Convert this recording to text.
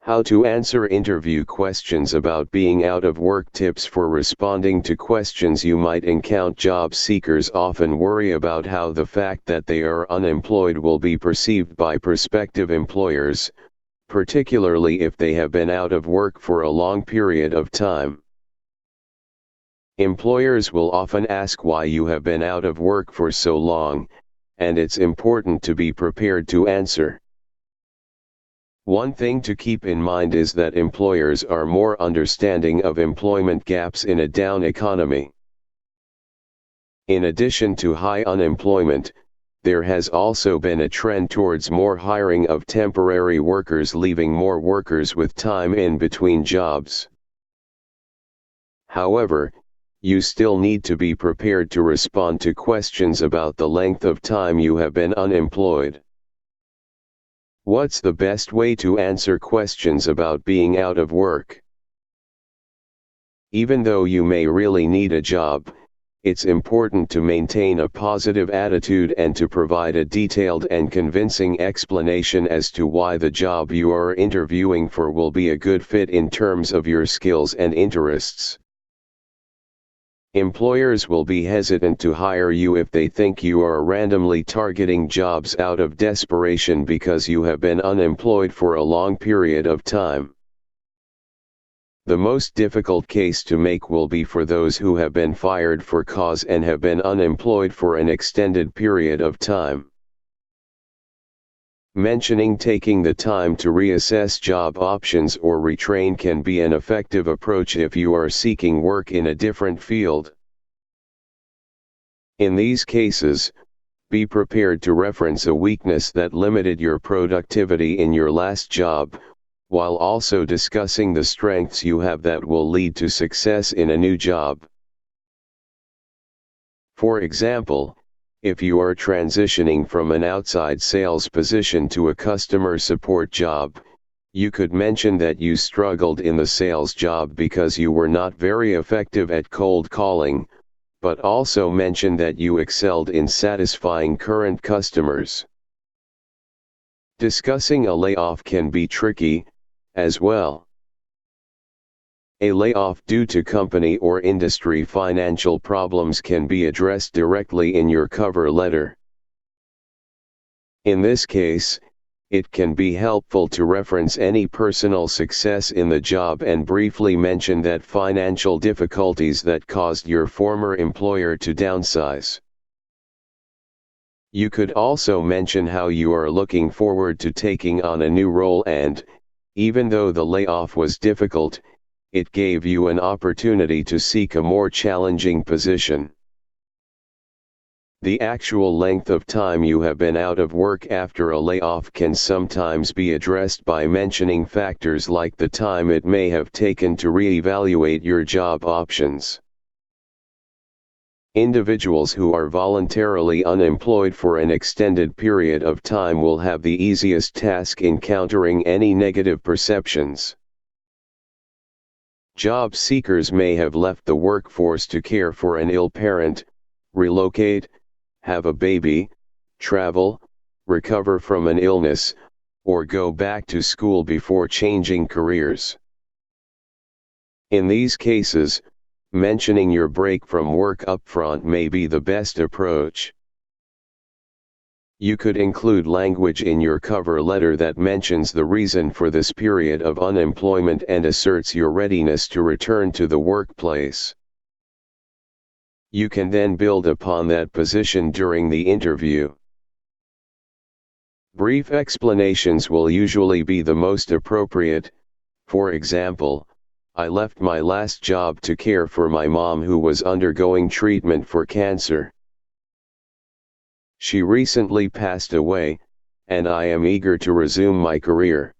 How to answer interview questions about being out of work. Tips for responding to questions you might encounter. Job seekers often worry about how the fact that they are unemployed will be perceived by prospective employers, particularly if they have been out of work for a long period of time. Employers will often ask why you have been out of work for so long, and it's important to be prepared to answer. One thing to keep in mind is that employers are more understanding of employment gaps in a down economy. In addition to high unemployment, there has also been a trend towards more hiring of temporary workers, leaving more workers with time in between jobs. However, you still need to be prepared to respond to questions about the length of time you have been unemployed. What's the best way to answer questions about being out of work? Even though you may really need a job, it's important to maintain a positive attitude and to provide a detailed and convincing explanation as to why the job you are interviewing for will be a good fit in terms of your skills and interests. Employers will be hesitant to hire you if they think you are randomly targeting jobs out of desperation because you have been unemployed for a long period of time. The most difficult case to make will be for those who have been fired for cause and have been unemployed for an extended period of time. Mentioning taking the time to reassess job options or retrain can be an effective approach if you are seeking work in a different field. In these cases, be prepared to reference a weakness that limited your productivity in your last job, while also discussing the strengths you have that will lead to success in a new job. For example, if you are transitioning from an outside sales position to a customer support job, you could mention that you struggled in the sales job because you were not very effective at cold calling, but also mention that you excelled in satisfying current customers. Discussing a layoff can be tricky, as well. A layoff due to company or industry financial problems can be addressed directly in your cover letter. In this case, it can be helpful to reference any personal success in the job and briefly mention that financial difficulties that caused your former employer to downsize. You could also mention how you are looking forward to taking on a new role and, even though the layoff was difficult, it gave you an opportunity to seek a more challenging position. The actual length of time you have been out of work after a layoff can sometimes be addressed by mentioning factors like the time it may have taken to reevaluate your job options. Individuals who are voluntarily unemployed for an extended period of time will have the easiest task in countering any negative perceptions. Job seekers may have left the workforce to care for an ill parent, relocate, have a baby, travel, recover from an illness, or go back to school before changing careers. In these cases, mentioning your break from work upfront may be the best approach. You could include language in your cover letter that mentions the reason for this period of unemployment and asserts your readiness to return to the workplace. You can then build upon that position during the interview. Brief explanations will usually be the most appropriate. For example, I left my last job to care for my mom who was undergoing treatment for cancer. She recently passed away, and I am eager to resume my career.